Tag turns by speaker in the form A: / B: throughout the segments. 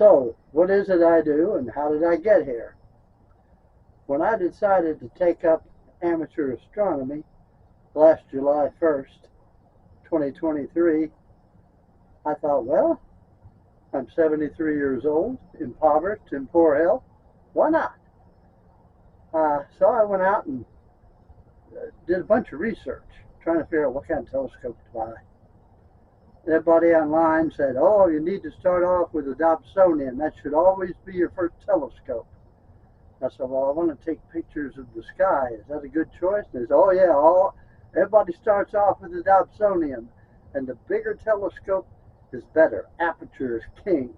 A: So, what is it I do and how did I get here? When I decided to take up amateur astronomy last July 1st, 2023, I thought, well, I'm 73 years old, impoverished, in poor health. Why not? So I went out and did a bunch of research, trying to figure out what kind of telescope to buy. Everybody online said, oh, you need to start off with a Dobsonian. That should always be your first telescope. I said, well, I want to take pictures of the sky. Is that a good choice? And they said, oh, yeah, everybody starts off with a Dobsonian. And the bigger telescope is better. Aperture is king.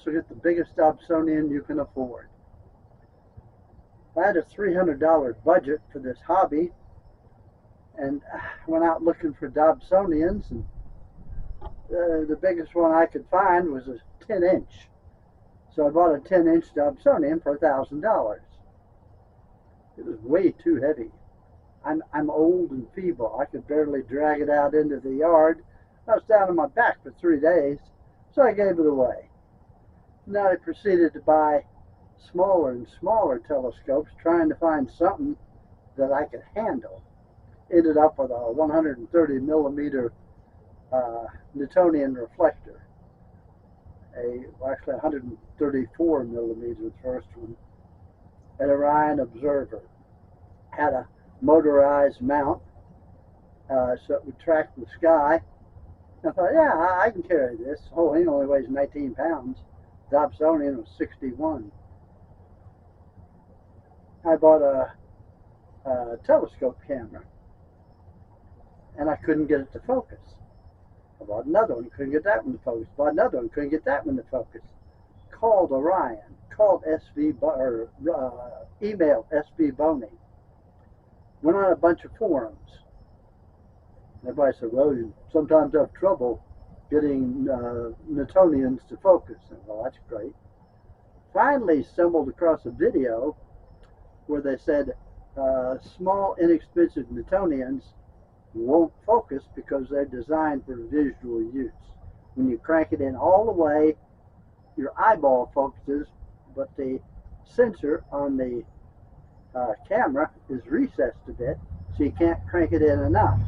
A: So get the biggest Dobsonian you can afford. I had a $300 budget for this hobby and went out looking for Dobsonians, and the biggest one I could find was a 10-inch. So I bought a 10-inch Dobsonian for $1,000. It was way too heavy. I'm old and feeble. I could barely drag it out into the yard. I was down on my back for 3 days, so I gave it away. Now I proceeded to buy smaller and smaller telescopes, trying to find something that I could handle. Ended up with a 130 millimeter Newtonian reflector. Actually 134 millimeter, the first one. An Orion observer. Had a motorized mount, so it would track the sky. I thought, yeah, I can carry this. Oh, he only weighs 19 pounds. Dobsonian was 61. I bought a telescope camera, and I couldn't get it to focus. I bought another one, couldn't get that one to focus. Bought another one, couldn't get that one to focus. Called Orion, called emailed SV Boney. Went on a bunch of forums. Everybody said, well, you sometimes have trouble getting Newtonians to focus. And, well, that's great. Finally stumbled across a video where they said small, inexpensive Newtonians won't focus because they're designed for visual use. When you crank it in all the way, your eyeball focuses, but the sensor on the camera is recessed a bit, so you can't crank it in enough.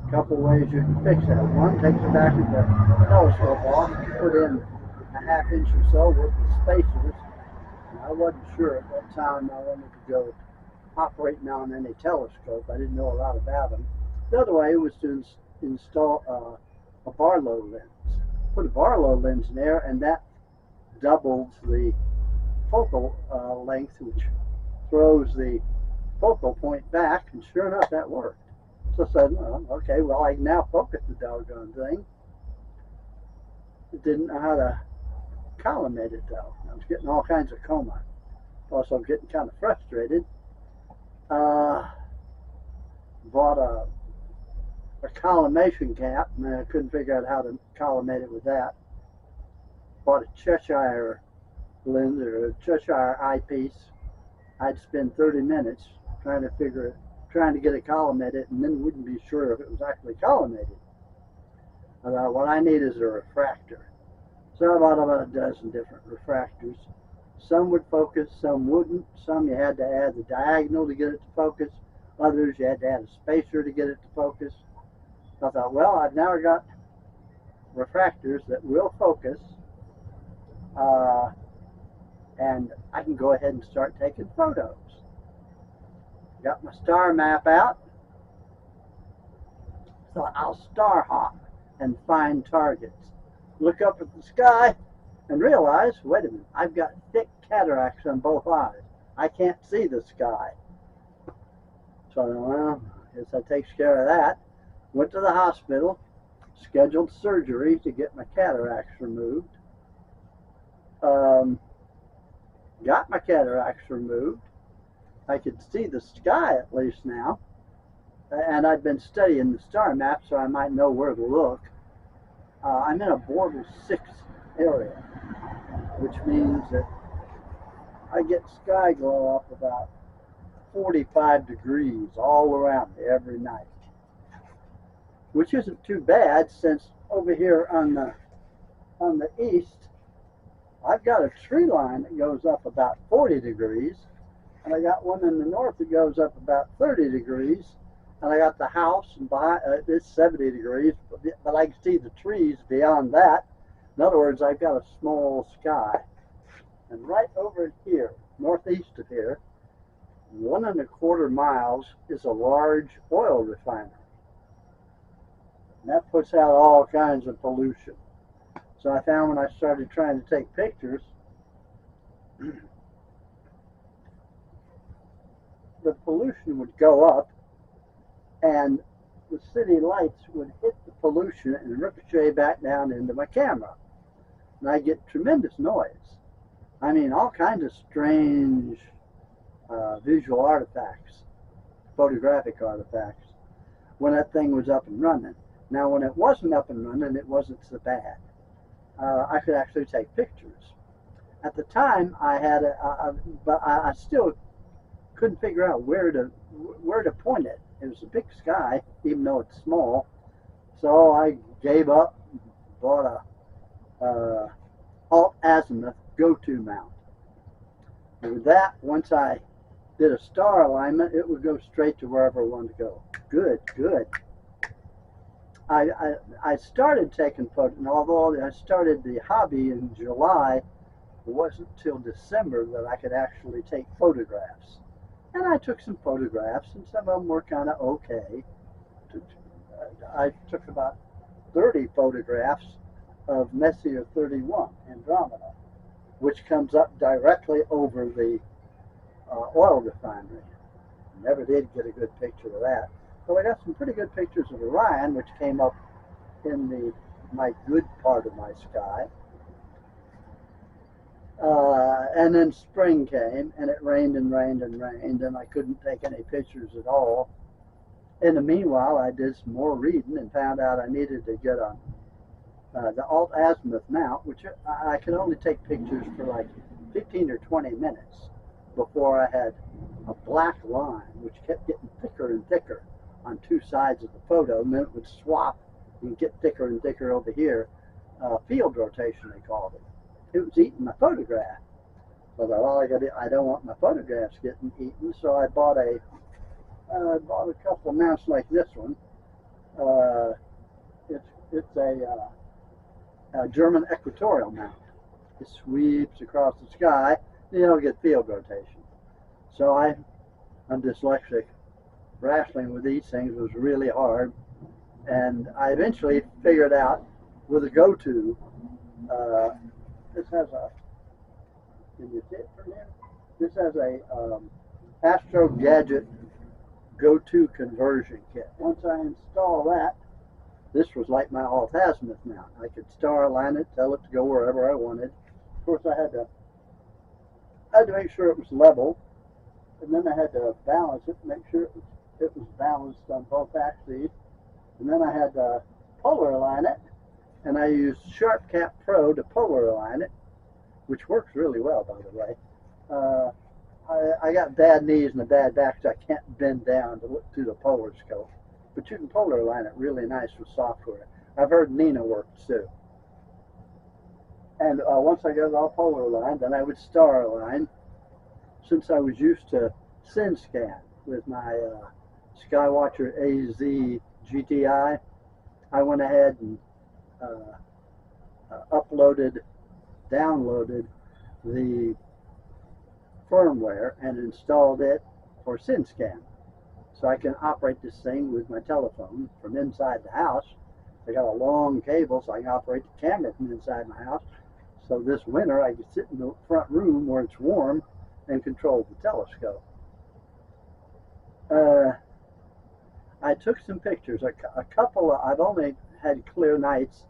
A: A couple ways you can fix that. One, takes the back of the telescope off, put in a ½ inch or so worth of spacers. And I wasn't sure at that time I wanted to go operating on any telescope. I didn't know a lot about them. The other way was to install a Barlow lens. Put a Barlow lens in there, and that doubles the focal length, which throws the focal point back, and sure enough, that worked. So I said, oh, okay, well, I can now focus the doggone thing. I didn't know how to collimate it, though. I was getting all kinds of coma. Plus, I was getting kind of frustrated. Bought a collimation cap, and I couldn't figure out how to collimate it with that. Bought a Cheshire lens, or a Cheshire eyepiece. I'd spend 30 minutes trying to get it collimated, and then wouldn't be sure if it was actually collimated. I thought, what I need is a refractor. So I bought about a dozen different refractors. Some would focus, some wouldn't. Some you had to add the diagonal to get it to focus. Others you had to add a spacer to get it to focus. So I thought, well, I've now got refractors that will focus, and I can go ahead and start taking photos. Got my star map out. Thought I'll star hop and find targets. Look up at the sky and realize, wait a minute, I've got thick cataracts on both eyes. I can't see the sky. So I thought, well, I guess that takes care of that. Went to the hospital, scheduled surgery to get my cataracts removed. Got my cataracts removed. I could see the sky at least now. And I'd been studying the star map, so I might know where to look. I'm in a Bortle 6 area, which means that I get sky glow up about 45 degrees all around me every night, which isn't too bad, since over here on the east got a tree line that goes up about 40 degrees, and I got one in the north that goes up about 30 degrees, and I got the house and behind it's 70 degrees, but I can see the trees beyond that. In other words, I've got a small sky. And right over here, northeast of here, 1.25 miles is a large oil refinery. And that puts out all kinds of pollution. So I found when I started trying to take pictures, the pollution would go up and the city lights would hit the pollution and ricochet back down into my camera. And I get tremendous noise. I mean, all kinds of strange visual artifacts, photographic artifacts, when that thing was up and running. Now, when it wasn't up and running, it wasn't so bad. I could actually take pictures. At the time, I had but I still couldn't figure out where to point it. It was a big sky, even though it's small. So I gave up, bought a alt azimuth go-to mount. And with that, once I did a star alignment, it would go straight to wherever I wanted to go. Good, good. I started taking photos, and although I started the hobby in July, it wasn't till December that I could actually take photographs. And I took some photographs, and some of them were kind of okay. I took about 30 photographs of Messier 31, Andromeda, which comes up directly over the oil refinery. Never did get a good picture of that. So I got some pretty good pictures of Orion, which came up in my good part of my sky. And then spring came, and it rained and rained and rained, and I couldn't take any pictures at all. In the meanwhile, I did some more reading and found out I needed to get the alt azimuth mount, which I could only take pictures for like 15 or 20 minutes before I had a black line, which kept getting thicker and thicker on two sides of the photo, and then it would swap and get thicker and thicker over here. Field rotation, they called it. It was eating my photograph. So I thought, I don't want my photographs getting eaten, so I bought a couple of mounts like this one. It's a German equatorial mount. It sweeps across the sky, and you don't get field rotation. So I'm dyslexic. Wrestling with these things was really hard, and I eventually figured out with a go-to. This has a. Can you see it from here? This has a Astro Gadget go-to conversion kit. Once I install that, this was like my alt azimuth mount. I could star align it, tell it to go wherever I wanted. Of course, I had to make sure it was level, and then I had to balance it, make sure it was balanced on both axes, and then I had to polar align it, and I used SharpCap Pro to polar align it, which works really well, by the way. I got bad knees and a bad back, so I can't bend down to look through the polar scope. But you can polar align it really nice with software. I've heard Nina works too. And once I got it all polar aligned, then I would star align. Since I was used to SynScan with my Skywatcher AZ GTI, I went ahead and downloaded the firmware and installed it for SynScan. So I can operate this thing with my telephone from inside the house. I got a long cable so I can operate the camera from inside my house. So this winter I can sit in the front room where it's warm and control the telescope. I took some pictures. I've only had clear nights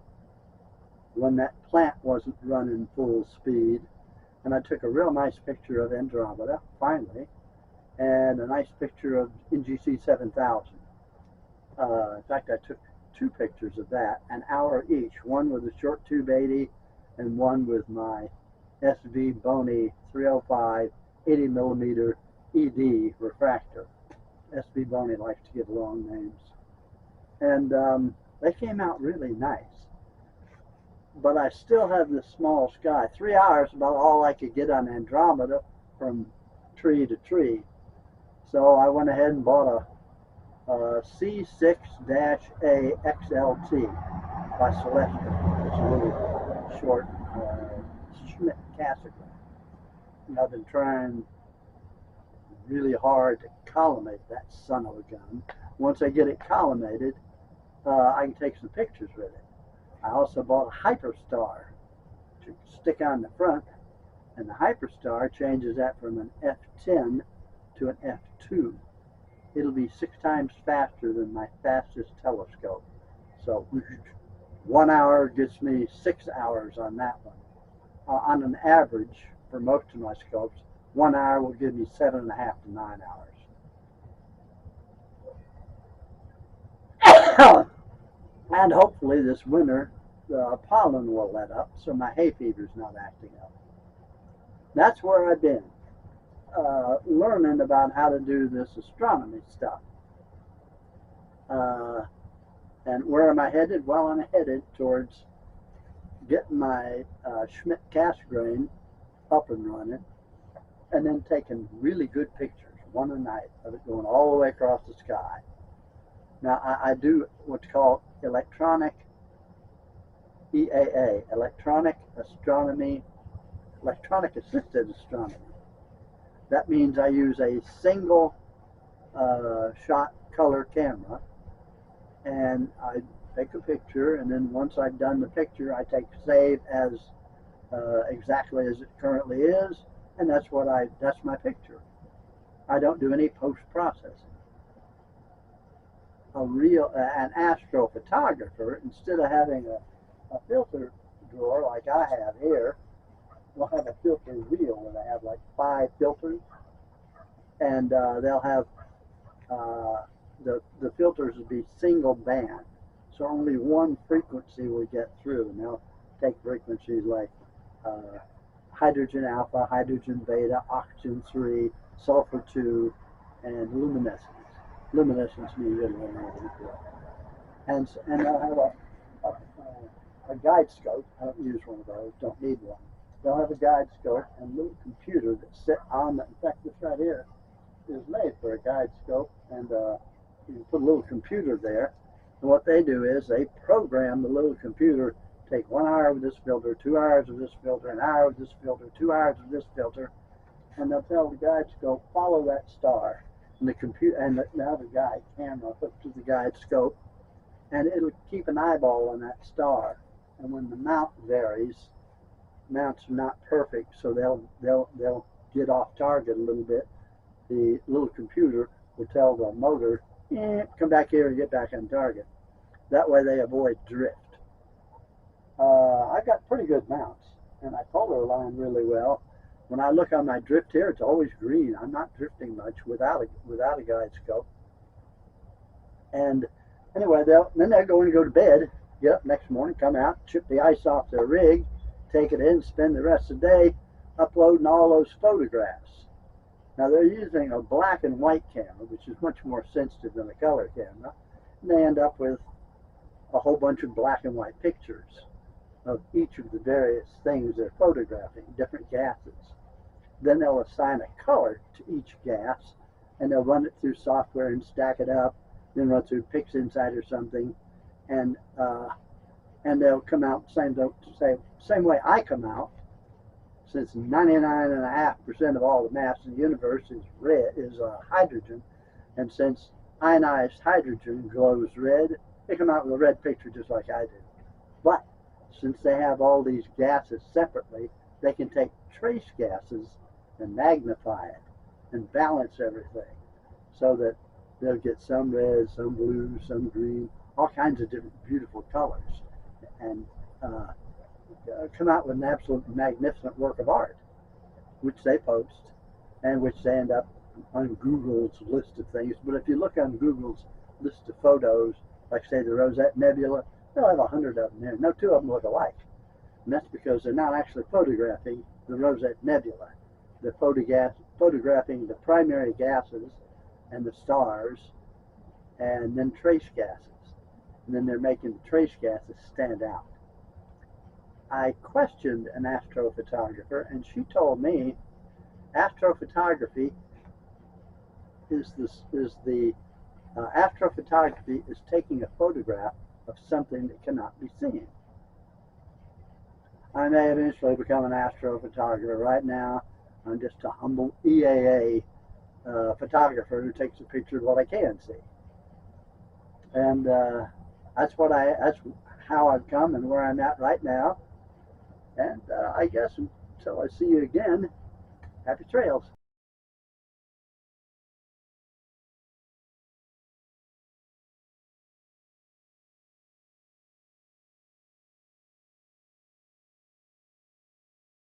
A: when that plant wasn't running full speed. And I took a real nice picture of Andromeda, finally, and a nice picture of NGC 7000. In fact, I took two pictures of that, an hour each, one with a short tube 80 and one with my SV Bony 305 80 millimeter ED refractor. SV Bony likes to give long names. And they came out really nice. but I still have this small sky. 3 hours about all I could get on Andromeda from tree to tree. So I went ahead and bought a C6-A XLT by Celestial. It's a really short Schmidt Cassegrain. And I've been trying really hard to collimate that son of a gun. Once I get it collimated, I can take some pictures with it. I also bought a Hyperstar to stick on the front, and the Hyperstar changes that from an f10 to an f2. It'll be 6 times faster than my fastest telescope. So 1 hour gets me 6 hours on that one. On an average, for most of my scopes, 1 hour will give me 7.5 to 9 hours. And hopefully this winter the pollen will let up, so my hay fever's not acting up. That's where I've been, learning about how to do this astronomy stuff. And where am I headed? Well, I'm headed towards getting my Schmidt Cassegrain up and running, and then taking really good pictures, one a night, of it going all the way across the sky. Now, I do what's called electronic EAA, electronic assisted astronomy. That means I use a single shot color camera, and I take a picture, and then once I've done the picture, I take save as exactly as it currently is, and that's my picture. I don't do any post-processing. An astrophotographer, instead of having a filter drawer like I have here, will have a filter reel where they have like 5 filters, and they'll have the filters will be single band, so only one frequency will get through, and they'll take frequencies like hydrogen alpha, hydrogen beta, oxygen 3, sulfur 2, and luminescence. Luminescence means and they'll have a guide scope. I don't use one of those, don't need one. They'll have a guide scope and a little computer that sit on the, in fact this right here is made for a guide scope, and you can put a little computer there, and what they do is they program the little computer, take 1 hour of this filter, 2 hours of this filter, an hour of this filter, 2 hours of this filter, and they'll tell the guide scope, follow that star. And the computer, and now the guide camera hooked to the guide scope, and it'll keep an eyeball on that star. And when the mount varies, mounts are not perfect, so they'll get off target a little bit. The little computer will tell the motor, come back here and get back on target. That way they avoid drift. I got pretty good mounts, and I color line really well. When I look on my drift here, it's always green. I'm not drifting much without a guide scope. And anyway, then they're going to go to bed, get up next morning, come out, chip the ice off their rig, take it in, spend the rest of the day uploading all those photographs. Now they're using a black and white camera, which is much more sensitive than a color camera, and they end up with a whole bunch of black and white pictures of each of the various things they're photographing, different gases. Then they'll assign a color to each gas, and they'll run it through software and stack it up, then run through PixInsight or something, and they'll come out same way I come out. Since 99.5% of all the mass in the universe is hydrogen, and since ionized hydrogen glows red, they come out with a red picture just like I do. But since they have all these gases separately, they can take trace gases and magnify it and balance everything so that they'll get some red, some blue, some green, all kinds of different beautiful colors, and come out with an absolute magnificent work of art, which they post and which they end up on Google's list of things. But if you look on Google's list of photos, like say the Rosette Nebula, they'll have 100 of them there. No two of them look alike. And that's because they're not actually photographing the Rosette Nebula. They're photographing the primary gases and the stars, and then trace gases. And then they're making the trace gases stand out. I questioned an astrophotographer, and she told me astrophotography astrophotography is taking a photograph of something that cannot be seen. I may eventually become an astrophotographer. Right now, I'm just a humble EAA photographer who takes a picture of what I can see, and that's how I've come and where I'm at right now. And I guess until I see you again, happy trails.